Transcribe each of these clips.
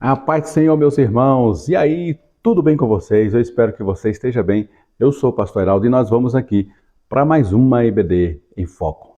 A paz do Senhor, meus irmãos. E aí, tudo bem com vocês? Eu espero que você esteja bem. Eu sou o Pastor Heraldo e nós vamos aqui para mais uma EBD em Foco.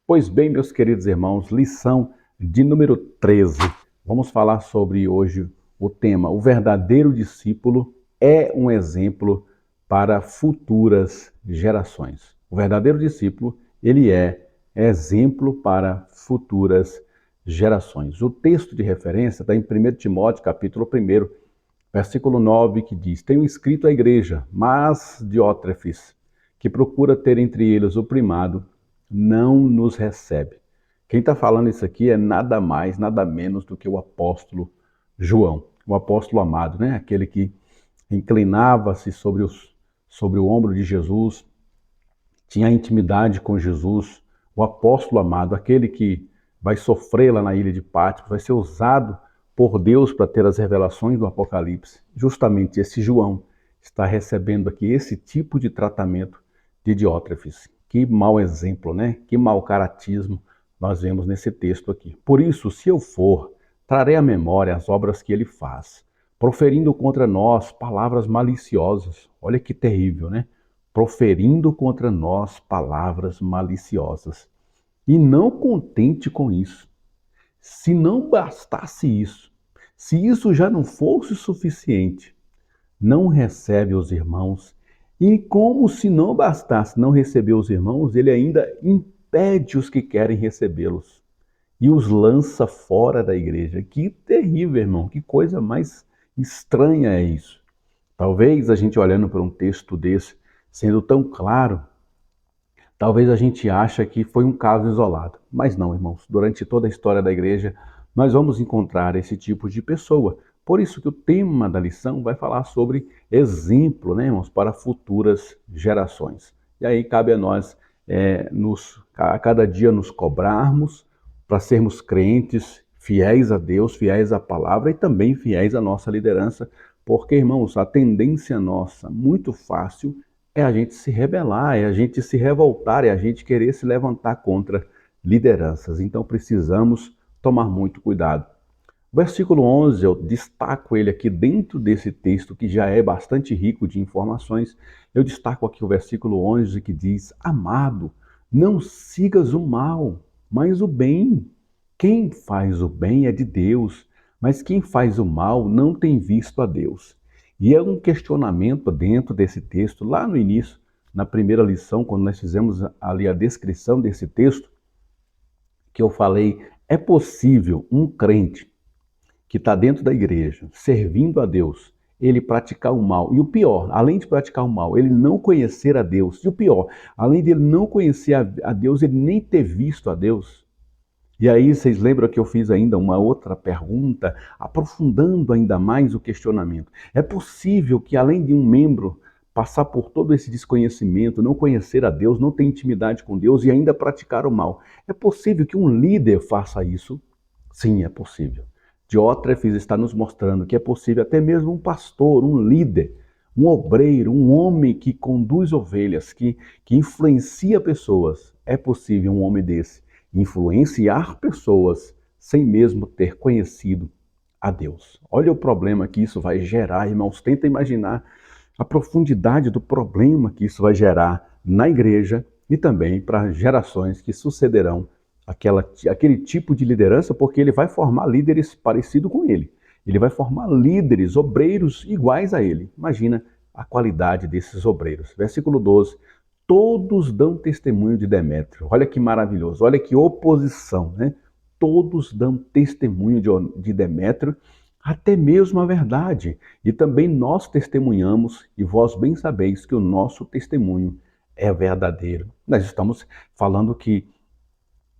Pois bem, meus queridos irmãos, lição de número 13. Vamos falar sobre hoje o tema: o verdadeiro discípulo é um exemplo para futuras gerações. O verdadeiro discípulo, ele é exemplo para futuras gerações. O texto de referência está em 1 Timóteo, capítulo 1, versículo 9, que diz: Tenho escrito à igreja, mas Diótrefes, que procura ter entre eles o primado, não nos recebe. Quem está falando isso aqui é nada mais, nada menos do que o apóstolo João, o apóstolo amado, né? Aquele que inclinava-se sobre o ombro de Jesus, tinha intimidade com Jesus, o apóstolo amado, aquele que vai sofrer lá na ilha de Patmos, vai ser usado por Deus para ter as revelações do Apocalipse. Justamente esse João está recebendo aqui esse tipo de tratamento de Diótrefes. Que mau exemplo, né? Que mau caratismo nós vemos nesse texto aqui. Por isso, se eu for, trarei à memória as obras que ele faz, proferindo contra nós palavras maliciosas. Olha que terrível, né? Proferindo contra nós palavras maliciosas. E não contente com isso, se não bastasse isso, se isso já não fosse suficiente, não recebe os irmãos, e como se não bastasse não receber os irmãos, ele ainda impede os que querem recebê-los e os lança fora da igreja. Que terrível, irmão, que coisa mais estranha é isso. Talvez a gente olhando para um texto desse, sendo tão claro, talvez a gente ache que foi um caso isolado. Mas não, irmãos. Durante toda a história da igreja, nós vamos encontrar esse tipo de pessoa. Por isso que o tema da lição vai falar sobre exemplo, né, irmãos, para futuras gerações. E aí cabe a nós, a cada dia nos cobrarmos para sermos crentes, fiéis a Deus, fiéis à palavra e também fiéis à nossa liderança, porque, irmãos, a tendência nossa, muito fácil, é a gente se rebelar, é a gente se revoltar, é a gente querer se levantar contra lideranças. Então precisamos tomar muito cuidado. O versículo 11, eu destaco ele aqui dentro desse texto que já é bastante rico de informações. Eu destaco aqui o versículo 11 que diz: Amado, não sigas o mal, mas o bem. Quem faz o bem é de Deus, mas quem faz o mal não tem visto a Deus. E é um questionamento dentro desse texto, lá no início, na primeira lição, quando nós fizemos ali a descrição desse texto, que eu falei: é possível um crente que está dentro da igreja, servindo a Deus, ele praticar o mal. E o pior, além de praticar o mal, ele não conhecer a Deus. E o pior, além de ele não conhecer a Deus, ele nem ter visto a Deus. E aí vocês lembram que eu fiz ainda uma outra pergunta, aprofundando ainda mais o questionamento. É possível que além de um membro passar por todo esse desconhecimento, não conhecer a Deus, não ter intimidade com Deus e ainda praticar o mal, é possível que um líder faça isso? Sim, é possível. Diótrefes está nos mostrando que é possível até mesmo um pastor, um líder, um obreiro, um homem que conduz ovelhas, que influencia pessoas. É possível um homem desse influenciar pessoas sem mesmo ter conhecido a Deus. Olha o problema que isso vai gerar, irmãos. Tenta imaginar a profundidade do problema que isso vai gerar na igreja e também para gerações que sucederão aquele tipo de liderança, porque ele vai formar líderes parecidos com ele. Ele vai formar líderes, obreiros iguais a ele. Imagina a qualidade desses obreiros. Versículo 12. Todos dão testemunho de Demétrio. Olha que maravilhoso, olha que oposição, né? Todos dão testemunho de Demétrio, até mesmo a verdade. E também nós testemunhamos, e vós bem sabeis que o nosso testemunho é verdadeiro. Nós estamos falando que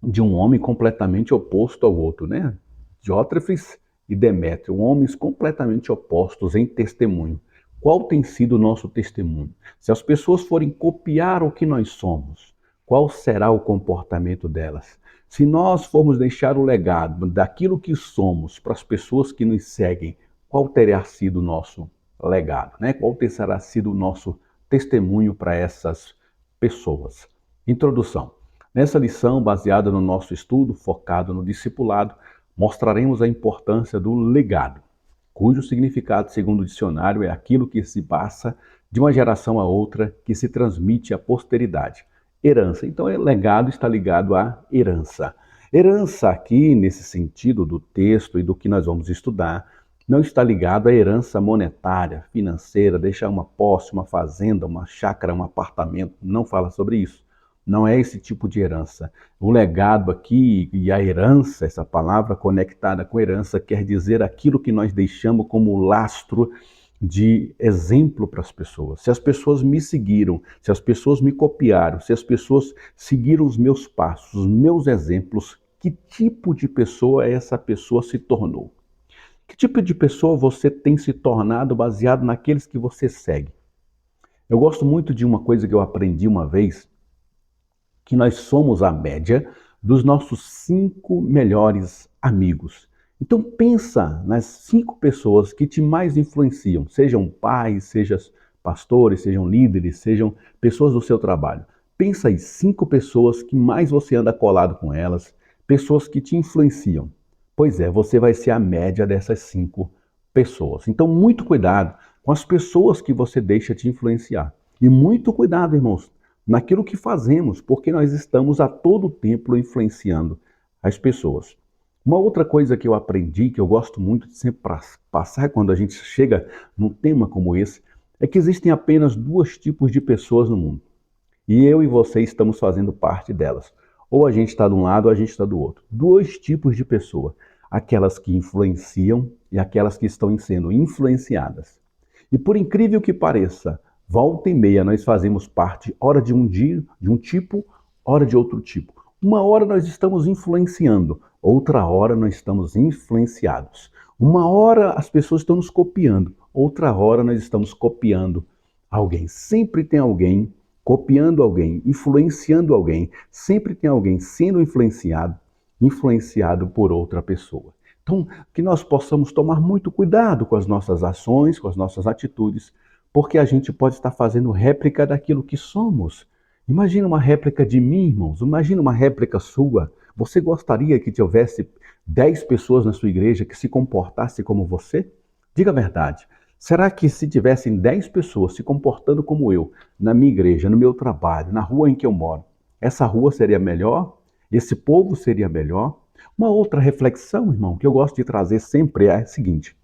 de um homem completamente oposto ao outro, né? Diótrefes e Demétrio, homens completamente opostos em testemunho. Qual tem sido o nosso testemunho? Se as pessoas forem copiar o que nós somos, qual será o comportamento delas? Se nós formos deixar o legado daquilo que somos para as pessoas que nos seguem, qual terá sido o nosso legado, né? Qual terá sido o nosso testemunho para essas pessoas? Introdução. Nessa lição, baseada no nosso estudo focado no discipulado, mostraremos a importância do legado, cujo significado, segundo o dicionário, é aquilo que se passa de uma geração a outra, que se transmite à posteridade. Herança. Então, legado está ligado à herança. Herança aqui, nesse sentido do texto e do que nós vamos estudar, não está ligado à herança monetária, financeira, deixar uma posse, uma fazenda, uma chácara, um apartamento. Não fala sobre isso. Não é esse tipo de herança. O legado aqui e a herança, essa palavra conectada com herança, quer dizer aquilo que nós deixamos como lastro de exemplo para as pessoas. Se as pessoas me seguiram, se as pessoas me copiaram, se as pessoas seguiram os meus passos, os meus exemplos, que tipo de pessoa essa pessoa se tornou? Que tipo de pessoa você tem se tornado baseado naqueles que você segue? Eu gosto muito de uma coisa que eu aprendi uma vez, que nós somos a média dos nossos 5 melhores amigos. Então pensa nas 5 pessoas que te mais influenciam, sejam pais, sejam pastores, sejam líderes, sejam pessoas do seu trabalho. Pensa em 5 pessoas que mais você anda colado com elas, pessoas que te influenciam. Pois é, você vai ser a média dessas 5 pessoas. Então muito cuidado com as pessoas que você deixa te influenciar. E muito cuidado, irmãos, naquilo que fazemos, porque nós estamos a todo tempo influenciando as pessoas. Uma outra coisa que eu aprendi, que eu gosto muito de sempre passar quando a gente chega num tema como esse, é que existem apenas 2 tipos de pessoas no mundo. E eu e você estamos fazendo parte delas. Ou a gente está de um lado ou a gente está do outro. 2 tipos de pessoa. Aquelas que influenciam e aquelas que estão sendo influenciadas. E por incrível que pareça, volta e meia nós fazemos parte, hora de um dia, de um tipo, hora de outro tipo. Uma hora nós estamos influenciando, outra hora nós estamos influenciados. Uma hora as pessoas estão nos copiando, outra hora nós estamos copiando alguém. Sempre tem alguém copiando alguém, influenciando alguém. Sempre tem alguém sendo influenciado por outra pessoa. Então, que nós possamos tomar muito cuidado com as nossas ações, com as nossas atitudes, porque a gente pode estar fazendo réplica daquilo que somos. Imagina uma réplica de mim, irmãos. Imagina uma réplica sua. Você gostaria que tivesse 10 pessoas na sua igreja que se comportassem como você? Diga a verdade. Será que se tivessem 10 pessoas se comportando como eu, na minha igreja, no meu trabalho, na rua em que eu moro, essa rua seria melhor? Esse povo seria melhor? Uma outra reflexão, irmão, que eu gosto de trazer sempre é a seguinte.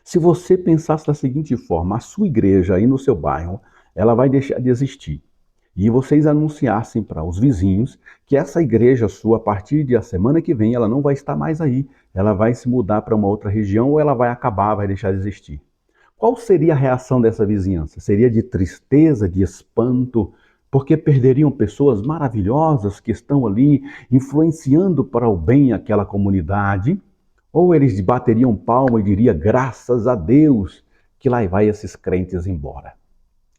Se você pensasse da seguinte forma, a sua igreja aí no seu bairro, ela vai deixar de existir. E vocês anunciassem para os vizinhos que essa igreja sua, a partir da semana que vem, ela não vai estar mais aí. Ela vai se mudar para uma outra região ou ela vai acabar, vai deixar de existir. Qual seria a reação dessa vizinhança? Seria de tristeza, de espanto, porque perderiam pessoas maravilhosas que estão ali influenciando para o bem aquela comunidade? Ou eles bateriam palma e diriam, graças a Deus, que lá vai esses crentes embora.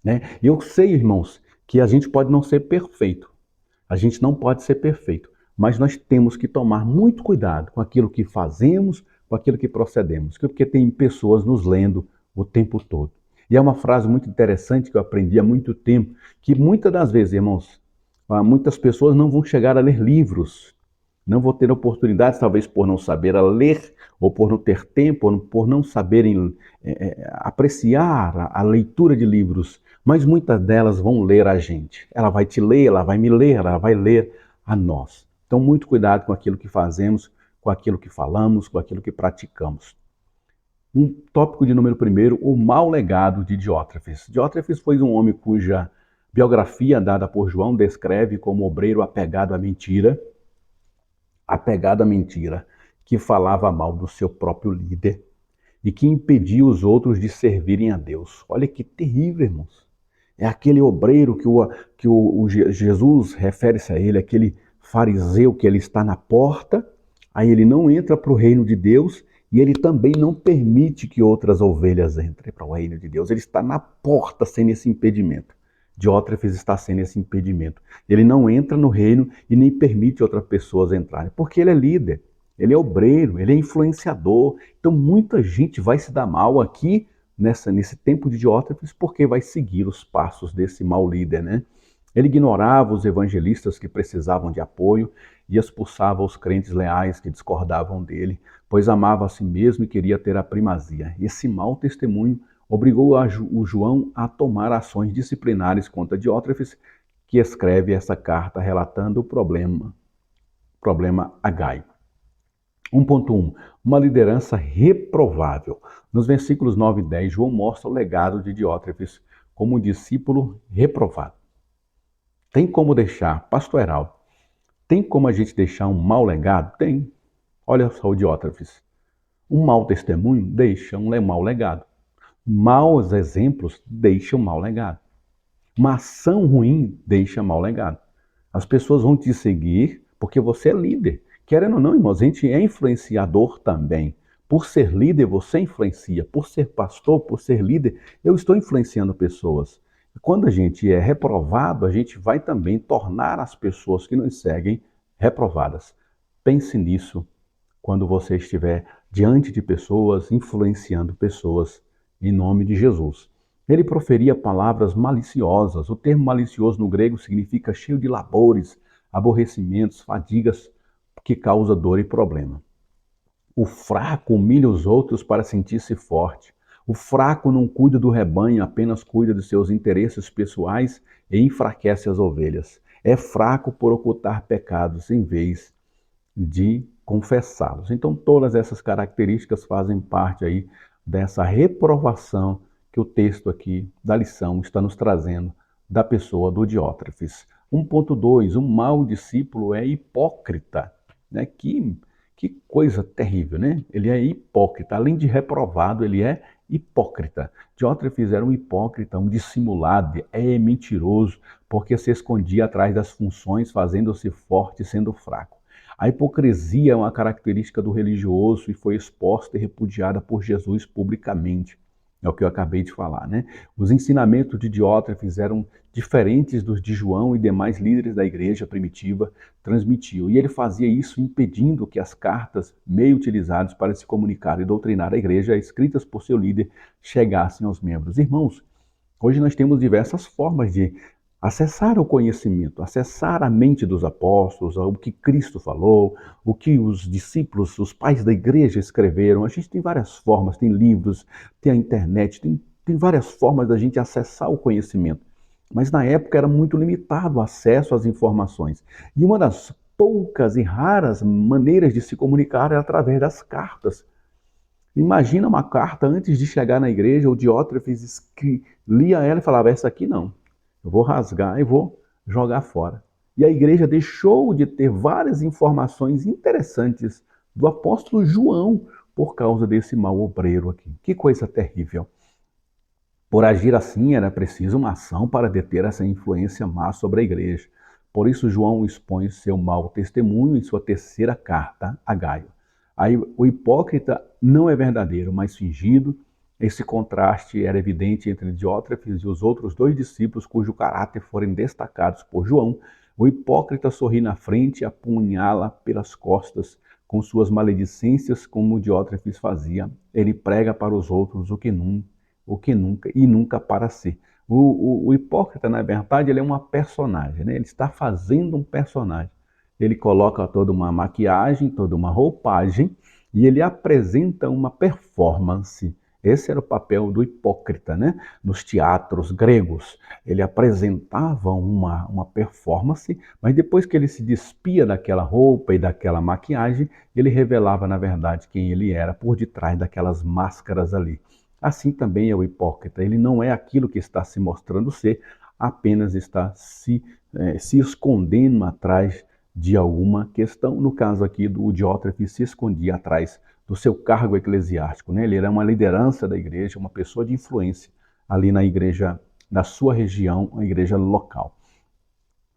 Né? Eu sei, irmãos, que a gente pode não ser perfeito. A gente não pode ser perfeito. Mas nós temos que tomar muito cuidado com aquilo que fazemos, com aquilo que procedemos. Porque tem pessoas nos lendo o tempo todo. E é uma frase muito interessante que eu aprendi há muito tempo, que muitas das vezes, irmãos, muitas pessoas não vão chegar a ler livros, não vão ter oportunidades, talvez por não saber a ler, ou por não ter tempo, ou por não saberem apreciar a leitura de livros, mas muitas delas vão ler a gente. Ela vai te ler, ela vai me ler, ela vai ler a nós. Então, muito cuidado com aquilo que fazemos, com aquilo que falamos, com aquilo que praticamos. Um tópico de número 1, o mau legado de Diótrefes. Diótrefes foi um homem cuja biografia dada por João descreve como obreiro apegado à mentira, que falava mal do seu próprio líder e que impedia os outros de servirem a Deus. Olha que terrível, irmãos. É aquele obreiro que o Jesus refere-se a ele, aquele fariseu que ele está na porta, aí ele não entra para o reino de Deus e ele também não permite que outras ovelhas entrem para o reino de Deus. Ele está na porta sendo esse impedimento. Diótrefes está sendo esse impedimento. Ele não entra no reino e nem permite outras pessoas entrarem, porque ele é líder, ele é obreiro, ele é influenciador. Então muita gente vai se dar mal aqui nesse tempo de Diótrefes porque vai seguir os passos desse mau líder, né? Ele ignorava os evangelistas que precisavam de apoio e expulsava os crentes leais que discordavam dele, pois amava a si mesmo e queria ter a primazia. Esse mau testemunho obrigou o João a tomar ações disciplinares contra Diótrefes, que escreve essa carta relatando o problema a Gaio. 1.1. Uma liderança reprovável. Nos versículos 9 e 10, João mostra o legado de Diótrefes como um discípulo reprovado. Tem como deixar, pastor Heraldo, tem como a gente deixar um mau legado? Tem. Olha só o Diótrefes. Um mau testemunho deixa um mau legado. Maus exemplos deixam um mau legado. Uma ação ruim deixa mau legado. As pessoas vão te seguir porque você é líder. Querendo ou não, irmãos, a gente é influenciador também. Por ser líder, você influencia. Por ser pastor, por ser líder, eu estou influenciando pessoas. Quando a gente é reprovado, a gente vai também tornar as pessoas que nos seguem reprovadas. Pense nisso quando você estiver diante de pessoas, influenciando pessoas, em nome de Jesus. Ele proferia palavras maliciosas. O termo malicioso no grego significa cheio de labores, aborrecimentos, fadigas, que causa dor e problema. O fraco humilha os outros para sentir-se forte. O fraco não cuida do rebanho, apenas cuida de seus interesses pessoais e enfraquece as ovelhas. É fraco por ocultar pecados em vez de confessá-los. Então, todas essas características fazem parte aí dessa reprovação que o texto aqui da lição está nos trazendo da pessoa do Diótrefes. 1.2, um mau discípulo é hipócrita. Né? Que coisa terrível, né? Ele é hipócrita. Além de reprovado, ele é hipócrita. Diótrefes era um hipócrita, um dissimulado, é mentiroso, porque se escondia atrás das funções, fazendo-se forte, sendo fraco. A hipocrisia é uma característica do religioso e foi exposta e repudiada por Jesus publicamente. É o que eu acabei de falar, né? Os ensinamentos de Diótrefes eram diferentes dos de João e demais líderes da igreja primitiva transmitiam. E ele fazia isso impedindo que as cartas meio utilizadas para se comunicar e doutrinar a igreja, escritas por seu líder, chegassem aos membros. Irmãos, hoje nós temos diversas formas de acessar o conhecimento, acessar a mente dos apóstolos, o que Cristo falou, o que os discípulos, os pais da igreja escreveram. A gente tem várias formas, tem livros, tem a internet, tem várias formas da gente acessar o conhecimento. Mas na época era muito limitado o acesso às informações. E uma das poucas e raras maneiras de se comunicar era através das cartas. Imagina uma carta antes de chegar na igreja, o Diótrefes lia ela e falava, essa aqui não. Eu vou rasgar e vou jogar fora. E a igreja deixou de ter várias informações interessantes do apóstolo João por causa desse mau obreiro aqui. Que coisa terrível. Por agir assim, era preciso uma ação para deter essa influência má sobre a igreja. Por isso, João expõe seu mau testemunho em sua terceira carta a Gaio. Aí, o hipócrita não é verdadeiro, mas fingido. Esse contraste era evidente entre Diótrefes e os outros dois discípulos cujo caráter foram destacados por João. O hipócrita sorri na frente e apunhala pelas costas com suas maledicências, como Diótrefes fazia. Ele prega para os outros o que nunca e nunca para si. O hipócrita, na verdade, ele é uma personagem, né? Ele está fazendo um personagem. Ele coloca toda uma maquiagem, toda uma roupagem e ele apresenta uma performance. Esse era o papel do hipócrita, né? Nos teatros gregos. Ele apresentava uma performance, mas depois que ele se despia daquela roupa e daquela maquiagem, ele revelava, na verdade, quem ele era por detrás daquelas máscaras ali. Assim também é o hipócrita. Ele não é aquilo que está se mostrando ser, apenas está se escondendo atrás de alguma questão. No caso aqui do Diótrefes se escondia atrás do seu cargo eclesiástico, né? Ele era uma liderança da igreja, uma pessoa de influência ali na igreja, na sua região, a igreja local.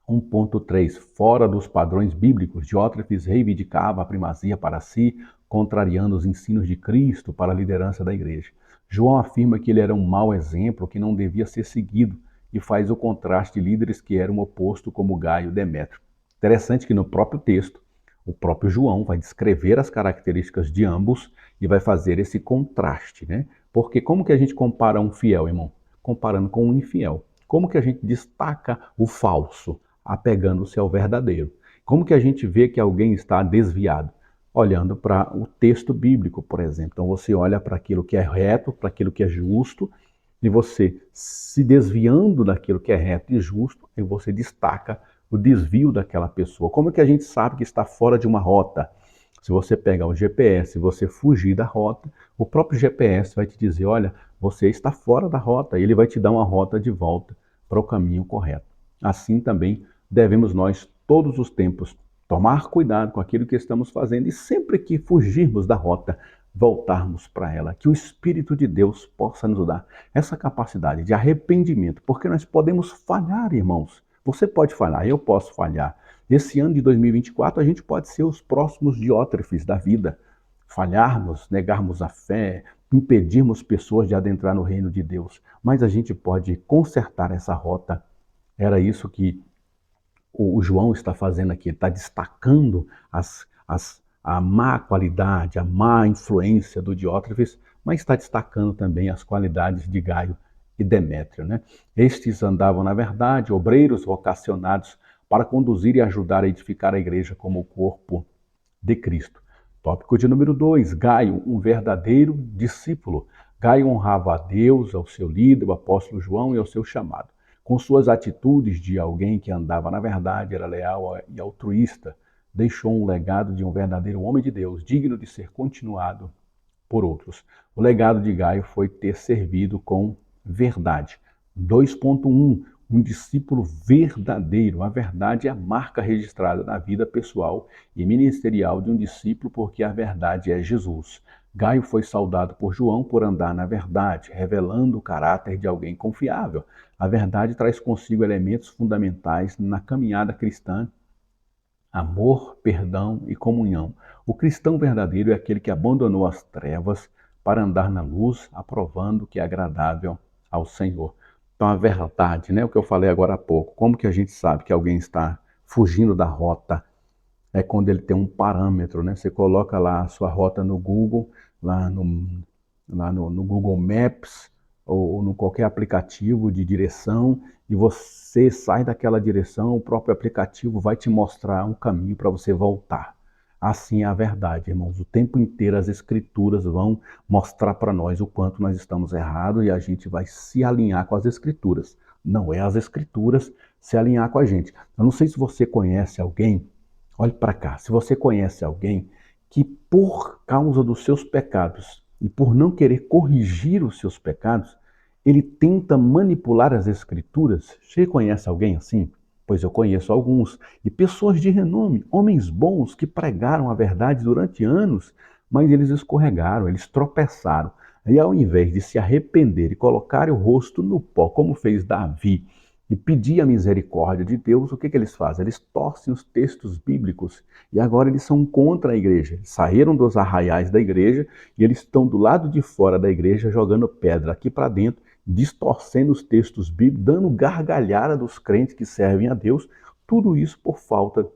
1.3. Fora dos padrões bíblicos, Diótrefes reivindicava a primazia para si, contrariando os ensinos de Cristo para a liderança da igreja. João afirma que ele era um mau exemplo que não devia ser seguido e faz o contraste de líderes que eram oposto como Gaio e Demétrio. Interessante que no próprio texto, o próprio João vai descrever as características de ambos e vai fazer esse contraste, né? Porque como que a gente compara um fiel, irmão? Comparando com um infiel. Como que a gente destaca o falso? Apegando-se ao verdadeiro. Como que a gente vê que alguém está desviado? Olhando para o texto bíblico, por exemplo. Então você olha para aquilo que é reto, para aquilo que é justo, e você se desviando daquilo que é reto e justo, e você destaca o desvio daquela pessoa. Como que a gente sabe que está fora de uma rota? Se você pegar o GPS e você fugir da rota, o próprio GPS vai te dizer, olha, você está fora da rota, e ele vai te dar uma rota de volta para o caminho correto. Assim também devemos nós, todos os tempos, tomar cuidado com aquilo que estamos fazendo e sempre que fugirmos da rota, voltarmos para ela. Que o Espírito de Deus possa nos dar essa capacidade de arrependimento, porque nós podemos falhar, irmãos. Você pode falhar, eu posso falhar. Esse ano de 2024 a gente pode ser os próximos diótrefes da vida. Falharmos, negarmos a fé, impedirmos pessoas de adentrar no reino de Deus. Mas a gente pode consertar essa rota. Era isso que o João está fazendo aqui. Ele está destacando a má qualidade, a má influência do Diótrefes, mas está destacando também as qualidades de Gaio e Demétrio, né? Estes andavam, na verdade, obreiros vocacionados para conduzir e ajudar a edificar a igreja como o corpo de Cristo. Tópico de número 2, Gaio, um verdadeiro discípulo. Gaio honrava a Deus, ao seu líder, o apóstolo João, e ao seu chamado. Com suas atitudes de alguém que andava na verdade, era leal e altruísta, deixou um legado de um verdadeiro homem de Deus, digno de ser continuado por outros. O legado de Gaio foi ter servido com verdade. 2.1, um discípulo verdadeiro. A verdade é a marca registrada na vida pessoal e ministerial de um discípulo, porque a verdade é Jesus. Gaio foi saudado por João por andar na verdade, revelando o caráter de alguém confiável. A verdade traz consigo elementos fundamentais na caminhada cristã: amor, perdão e comunhão. O cristão verdadeiro é aquele que abandonou as trevas para andar na luz, aprovando o que é agradável ao Senhor. Então a verdade, né, o que eu falei agora há pouco, como que a gente sabe que alguém está fugindo da rota? É quando ele tem um parâmetro, né? Você coloca lá a sua rota no Google, no Google Maps, ou no qualquer aplicativo de direção, e você sai daquela direção, o próprio aplicativo vai te mostrar um caminho para você voltar. Assim é a verdade, irmãos. O tempo inteiro as escrituras vão mostrar para nós o quanto nós estamos errados e a gente vai se alinhar com as escrituras. Não é as escrituras se alinhar com a gente. Eu não sei se você conhece alguém, olhe para cá, se você conhece alguém que por causa dos seus pecados e por não querer corrigir os seus pecados, ele tenta manipular as escrituras. Você conhece alguém assim? Pois eu conheço alguns. E pessoas de renome, homens bons que pregaram a verdade durante anos, mas eles escorregaram, eles tropeçaram. E ao invés de se arrepender e colocar o rosto no pó, como fez Davi, e pedir a misericórdia de Deus, o que eles fazem? Eles torcem os textos bíblicos e agora eles são contra a igreja. Eles saíram dos arraiais da igreja e eles estão do lado de fora da igreja jogando pedra aqui para dentro, distorcendo os textos bíblicos, dando gargalhada dos crentes que servem a Deus. Tudo isso por falta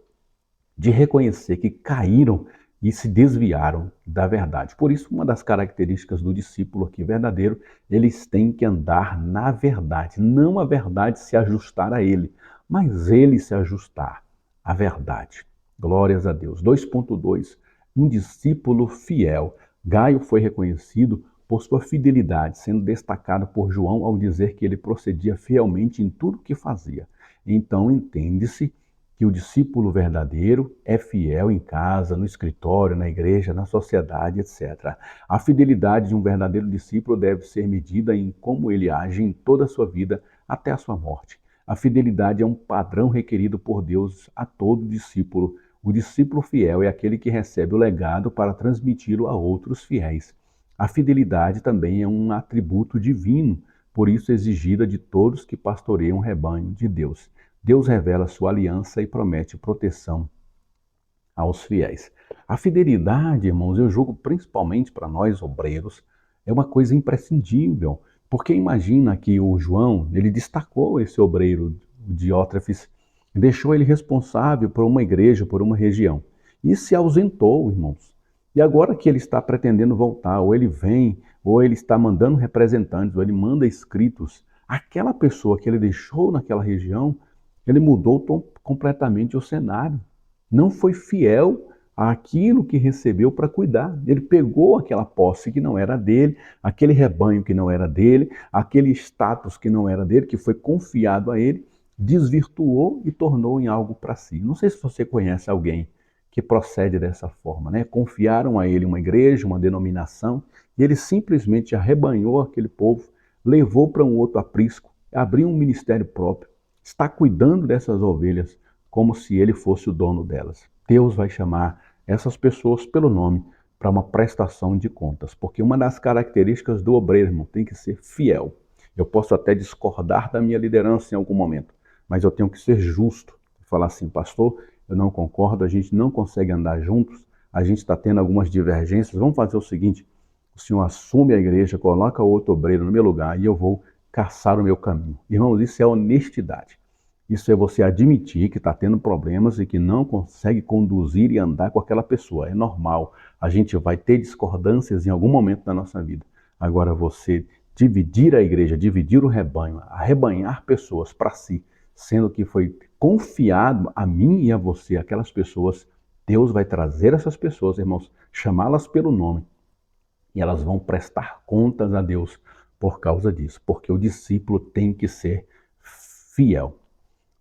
de reconhecer que caíram e se desviaram da verdade. Por isso, uma das características do discípulo aqui verdadeiro, eles têm que andar na verdade, não a verdade se ajustar a ele, mas ele se ajustar à verdade. Glórias a Deus. 2.2, um discípulo fiel. Gaio foi reconhecido por sua fidelidade, sendo destacado por João ao dizer que ele procedia fielmente em tudo o que fazia. Então, entende-se que o discípulo verdadeiro é fiel em casa, no escritório, na igreja, na sociedade, etc. A fidelidade de um verdadeiro discípulo deve ser medida em como ele age em toda a sua vida até a sua morte. A fidelidade é um padrão requerido por Deus a todo discípulo. O discípulo fiel é aquele que recebe o legado para transmiti-lo a outros fiéis. A fidelidade também é um atributo divino, por isso exigida de todos que pastoreiam o rebanho de Deus. Deus revela sua aliança e promete proteção aos fiéis. A fidelidade, irmãos, eu julgo principalmente para nós obreiros, é uma coisa imprescindível, porque imagina que o João, ele destacou esse obreiro Diótrefes, deixou ele responsável por uma igreja, por uma região, e se ausentou, irmãos. E agora que ele está pretendendo voltar, ou ele vem, ou ele está mandando representantes, ou ele manda escritos Aquela pessoa que ele deixou naquela região, ele mudou completamente o cenário. Não foi fiel àquilo que recebeu para cuidar. Ele pegou aquela posse que não era dele, aquele rebanho que não era dele, aquele status que não era dele, que foi confiado a ele, desvirtuou e tornou em algo para si. Não sei se você conhece alguém que procede dessa forma, né? Confiaram a ele uma igreja, uma denominação, e ele simplesmente arrebanhou aquele povo, levou para um outro aprisco, abriu um ministério próprio, está cuidando dessas ovelhas como se ele fosse o dono delas. Deus vai chamar essas pessoas pelo nome para uma prestação de contas, porque uma das características do obreiro, irmão, tem que ser fiel. Eu posso até discordar da minha liderança em algum momento, mas eu tenho que ser justo. Falar assim, pastor, eu não concordo, a gente não consegue andar juntos, a gente está tendo algumas divergências, vamos fazer o seguinte, o senhor assume a igreja, coloca outro obreiro no meu lugar e eu vou caçar o meu caminho. Irmãos, isso é honestidade. Isso é você admitir que está tendo problemas e que não consegue conduzir e andar com aquela pessoa. É normal. A gente vai ter discordâncias em algum momento da nossa vida. Agora, você dividir a igreja, dividir o rebanho, arrebanhar pessoas para si, sendo que foi confiado a mim e a você, aquelas pessoas, Deus vai trazer essas pessoas, irmãos, chamá-las pelo nome e elas vão prestar contas a Deus por causa disso, porque o discípulo tem que ser fiel.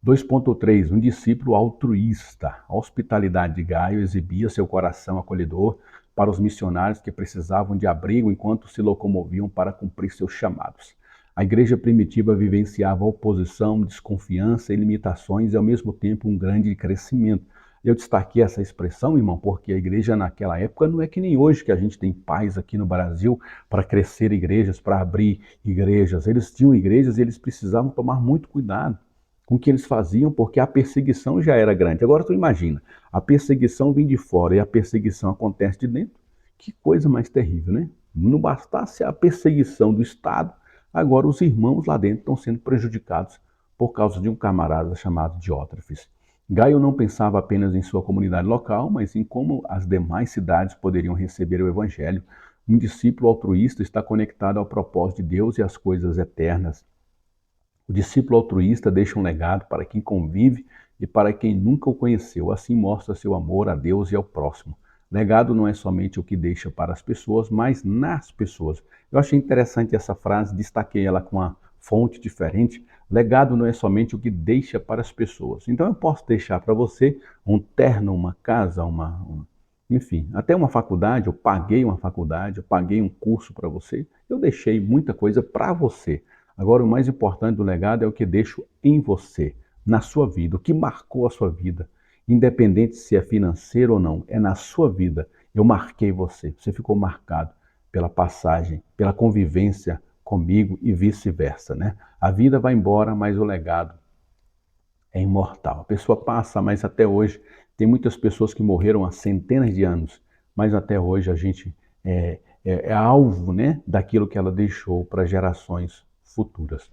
2.3. Um discípulo altruísta. A hospitalidade de Gaio exibia seu coração acolhedor para os missionários que precisavam de abrigo enquanto se locomoviam para cumprir seus chamados. A igreja primitiva vivenciava oposição, desconfiança e limitações e, ao mesmo tempo, um grande crescimento. Eu destaquei essa expressão, irmão, porque a igreja naquela época não é que nem hoje, que a gente tem paz aqui no Brasil para crescer igrejas, para abrir igrejas. Eles tinham igrejas e eles precisavam tomar muito cuidado com o que eles faziam, porque a perseguição já era grande. Agora tu imagina, a perseguição vem de fora e a perseguição acontece de dentro. Que coisa mais terrível, né? Não bastasse a perseguição do Estado, agora os irmãos lá dentro estão sendo prejudicados por causa de um camarada chamado Diótrefes. Gaio não pensava apenas em sua comunidade local, mas em como as demais cidades poderiam receber o evangelho. Um discípulo altruísta está conectado ao propósito de Deus e às coisas eternas. O discípulo altruísta deixa um legado para quem convive e para quem nunca o conheceu. Assim mostra seu amor a Deus e ao próximo. Legado não é somente o que deixa para as pessoas, mas nas pessoas. Eu achei interessante essa frase, destaquei ela com uma fonte diferente. Legado não é somente o que deixa para as pessoas. Então eu posso deixar para você um terno, uma casa, enfim, até uma faculdade, eu paguei uma faculdade, eu paguei um curso para você, eu deixei muita coisa para você. Agora, o mais importante do legado é o que deixo em você, na sua vida, o que marcou a sua vida. Independente se é financeiro ou não, é na sua vida. Eu marquei você, você ficou marcado pela passagem, pela convivência comigo e vice-versa, né? A vida vai embora, mas o legado é imortal. A pessoa passa, mas até hoje tem muitas pessoas que morreram há centenas de anos, mas até hoje a gente é alvo, né, daquilo que ela deixou para gerações futuras.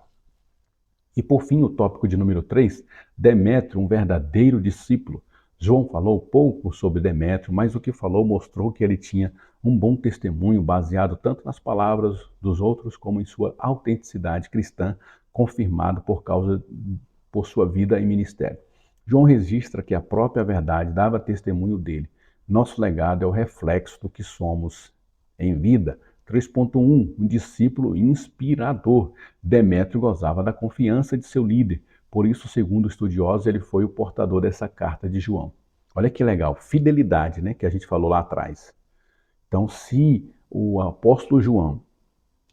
E por fim, o tópico de número 3, Demétrio, um verdadeiro discípulo. João falou pouco sobre Demétrio, mas o que falou mostrou que ele tinha um bom testemunho baseado tanto nas palavras dos outros como em sua autenticidade cristã, confirmado por sua vida e ministério. João registra que a própria verdade dava testemunho dele. Nosso legado é o reflexo do que somos em vida. 3.1. Um discípulo inspirador. Demétrio gozava da confiança de seu líder. Por isso, segundo estudiosos, ele foi o portador dessa carta de João. Olha que legal, fidelidade, né, que a gente falou lá atrás. Então, se o apóstolo João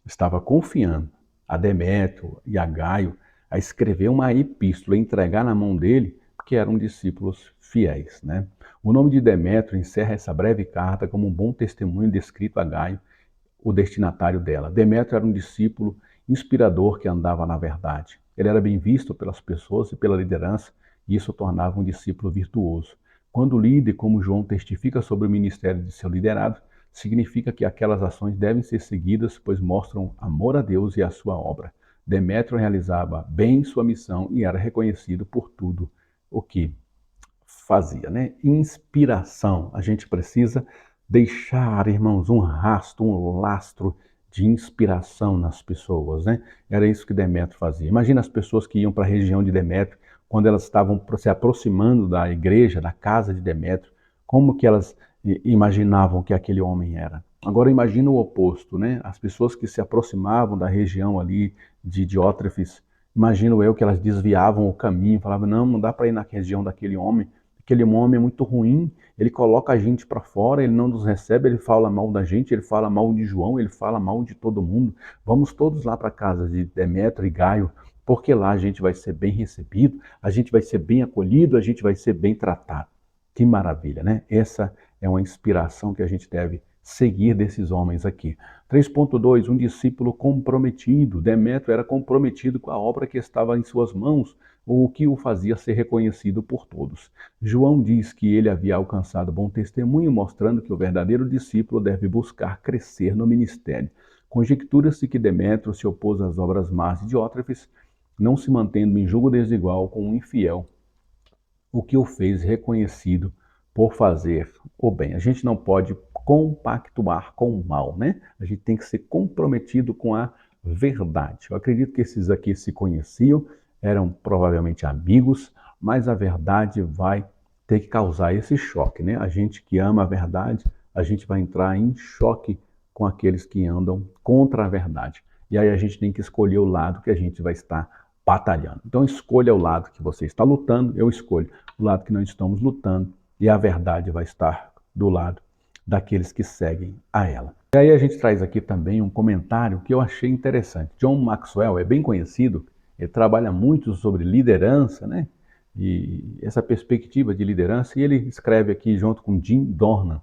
estava confiando a Demétrio e a Gaio a escrever uma epístola e entregar na mão dele, porque eram discípulos fiéis, né? O nome de Demétrio encerra essa breve carta como um bom testemunho descrito a Gaio, o destinatário dela. Demétrio era um discípulo inspirador que andava na verdade. Ele era bem visto pelas pessoas e pela liderança, e isso o tornava um discípulo virtuoso. Quando o líder, como João, testifica sobre o ministério de seu liderado, significa que aquelas ações devem ser seguidas, pois mostram amor a Deus e a sua obra. Demétrio realizava bem sua missão e era reconhecido por tudo o que fazia, né? Inspiração. A gente precisa deixar, irmãos, um rastro, um lastro de inspiração nas pessoas, né? Era isso que Demétrio fazia. Imagina as pessoas que iam para a região de Demétrio, quando elas estavam se aproximando da igreja, da casa de Demétrio, como que elas imaginavam que aquele homem era. Agora imagina o oposto, né? As pessoas que se aproximavam da região ali de Diótrefes, imagino eu que elas desviavam o caminho, falavam, não dá para ir na região daquele homem, aquele homem é muito ruim, ele coloca a gente para fora, ele não nos recebe, ele fala mal da gente, ele fala mal de João, ele fala mal de todo mundo. Vamos todos lá para a casa de Demétrio e Gaio, porque lá a gente vai ser bem recebido, a gente vai ser bem acolhido, a gente vai ser bem tratado. Que maravilha, né? Essa é uma inspiração que a gente deve seguir desses homens aqui. 3.2, um discípulo comprometido. Demétrio era comprometido com a obra que estava em suas mãos, o que o fazia ser reconhecido por todos. João diz que ele havia alcançado bom testemunho, mostrando que o verdadeiro discípulo deve buscar crescer no ministério. Conjectura-se que Demétrio se opôs às obras más de Diótrefes, não se mantendo em julgo desigual com um infiel, o que o fez reconhecido por fazer o bem. A gente não pode compactuar com o mal, né? A gente tem que ser comprometido com a verdade. Eu acredito que esses aqui se conheciam, eram provavelmente amigos, mas a verdade vai ter que causar esse choque, né? A gente que ama a verdade, a gente vai entrar em choque com aqueles que andam contra a verdade. E aí a gente tem que escolher o lado que a gente vai estar batalhando. Então escolha o lado que você está lutando, eu escolho o lado que nós estamos lutando, e a verdade vai estar do lado daqueles que seguem a ela. E aí a gente traz aqui também um comentário que eu achei interessante. John Maxwell é bem conhecido, ele trabalha muito sobre liderança, né? E essa perspectiva de liderança, e ele escreve aqui junto com Jim Dornan,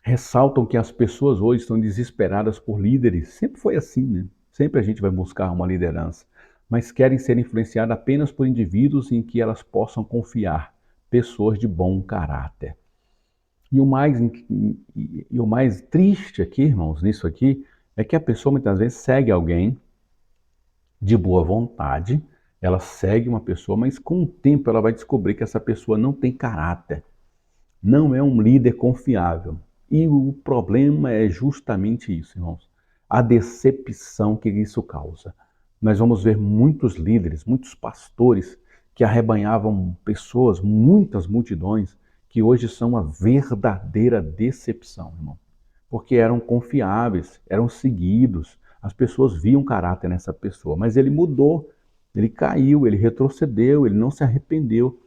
ressaltam que as pessoas hoje estão desesperadas por líderes. Sempre foi assim, né? Sempre a gente vai buscar uma liderança, mas querem ser influenciadas apenas por indivíduos em que elas possam confiar, pessoas de bom caráter. E o mais triste aqui, irmãos, nisso aqui, é que a pessoa muitas vezes segue alguém de boa vontade, ela segue uma pessoa, mas com o tempo ela vai descobrir que essa pessoa não tem caráter, não é um líder confiável. E o problema é justamente isso, irmãos, a decepção que isso causa. Nós vamos ver muitos líderes, muitos pastores que arrebanhavam pessoas, muitas multidões, que hoje são uma verdadeira decepção, irmão. Porque eram confiáveis, eram seguidos, as pessoas viam caráter nessa pessoa, mas ele mudou, ele caiu, ele retrocedeu, ele não se arrependeu.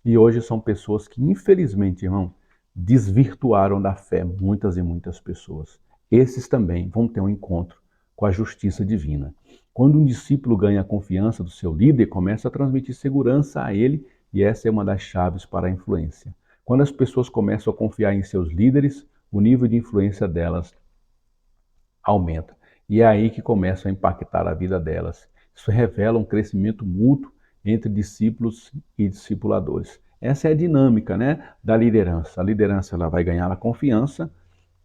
E hoje são pessoas que, infelizmente, irmão, desvirtuaram da fé muitas e muitas pessoas. Esses também vão ter um encontro com a justiça divina. Quando um discípulo ganha a confiança do seu líder, começa a transmitir segurança a ele, e essa é uma das chaves para a influência. Quando as pessoas começam a confiar em seus líderes, o nível de influência delas aumenta. E é aí que começa a impactar a vida delas. Isso revela um crescimento mútuo entre discípulos e discipuladores. Essa é a dinâmica, né, da liderança. A liderança ela vai ganhar a confiança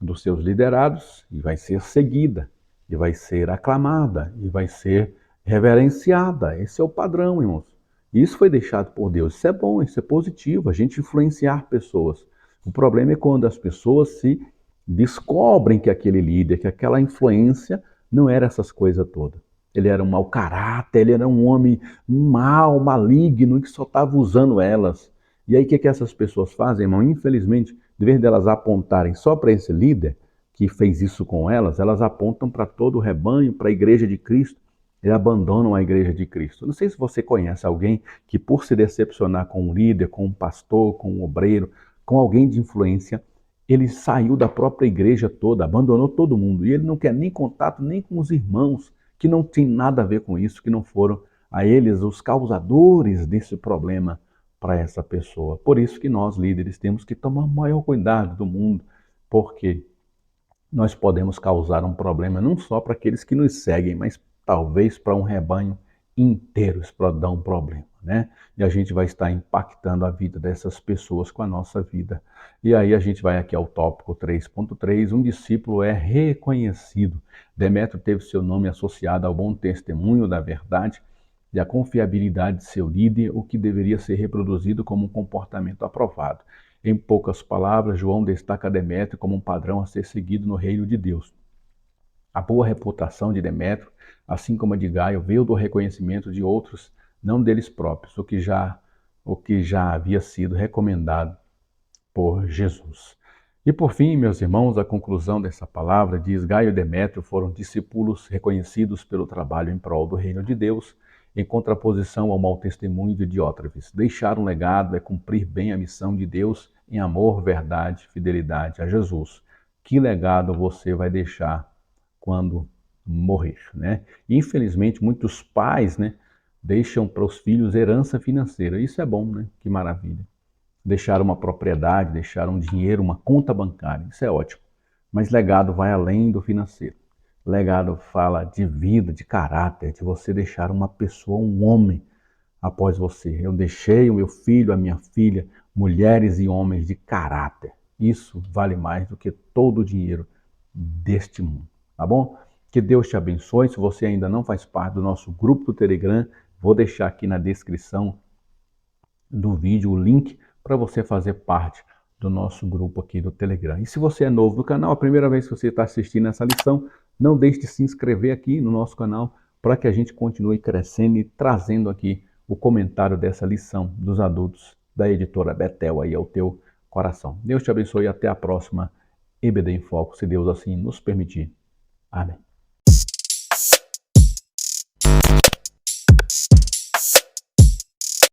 dos seus liderados e vai ser seguida, e vai ser aclamada, e vai ser reverenciada. Esse é o padrão, irmãos. Isso foi deixado por Deus. Isso é bom, isso é positivo, a gente influenciar pessoas. O problema é quando as pessoas se descobrem que aquele líder, que aquela influência não era essas coisas todas. Ele era um mau caráter, ele era um homem mau, maligno, que só estava usando elas. E aí o que essas pessoas fazem, irmão? Infelizmente, de vez delas apontarem só para esse líder que fez isso com elas apontam para todo o rebanho, para a igreja de Cristo, e abandonam a igreja de Cristo. Não sei se você conhece alguém que, por se decepcionar com um líder, com um pastor, com um obreiro, com alguém de influência, ele saiu da própria igreja toda, abandonou todo mundo, e ele não quer nem contato nem com os irmãos, que não tem nada a ver com isso, que não foram a eles os causadores desse problema para essa pessoa. Por isso que nós, líderes, temos que tomar o maior cuidado do mundo, porque nós podemos causar um problema não só para aqueles que nos seguem, mas talvez para um rebanho inteiro. Isso pode dar um problema, né? E a gente vai estar impactando a vida dessas pessoas com a nossa vida. E aí a gente vai aqui ao tópico 3.3, um discípulo é reconhecido. Demétrio teve seu nome associado ao bom testemunho da verdade e à confiabilidade de seu líder, o que deveria ser reproduzido como um comportamento aprovado. Em poucas palavras, João destaca Demétrio como um padrão a ser seguido no reino de Deus. A boa reputação de Demétrio, assim como a de Gaio, veio do reconhecimento de outros, não deles próprios, o que já havia sido recomendado por Jesus. E por fim, meus irmãos, a conclusão dessa palavra diz: Gaio e Demétrio foram discípulos reconhecidos pelo trabalho em prol do reino de Deus, em contraposição ao mau testemunho de Diótrefes. Deixar um legado é cumprir bem a missão de Deus em amor, verdade, fidelidade a Jesus. Que legado você vai deixar quando morrer, né? Infelizmente, muitos pais, né, deixam para os filhos herança financeira. Isso é bom, né? Que maravilha. Deixar uma propriedade, deixar um dinheiro, uma conta bancária, isso é ótimo. Mas legado vai além do financeiro. Legado fala de vida, de caráter, de você deixar uma pessoa, um homem após você. Eu deixei o meu filho, a minha filha, mulheres e homens de caráter. Isso vale mais do que todo o dinheiro deste mundo, tá bom? Que Deus te abençoe. Se você ainda não faz parte do nosso grupo do Telegram, vou deixar aqui na descrição do vídeo o link para você fazer parte do nosso grupo aqui do Telegram. E se você é novo no canal, a primeira vez que você está assistindo essa lição, não deixe de se inscrever aqui no nosso canal para que a gente continue crescendo e trazendo aqui o comentário dessa lição dos adultos da editora Betel aí ao teu coração. Deus te abençoe e até a próxima EBD em Foco, se Deus assim nos permitir. Amém.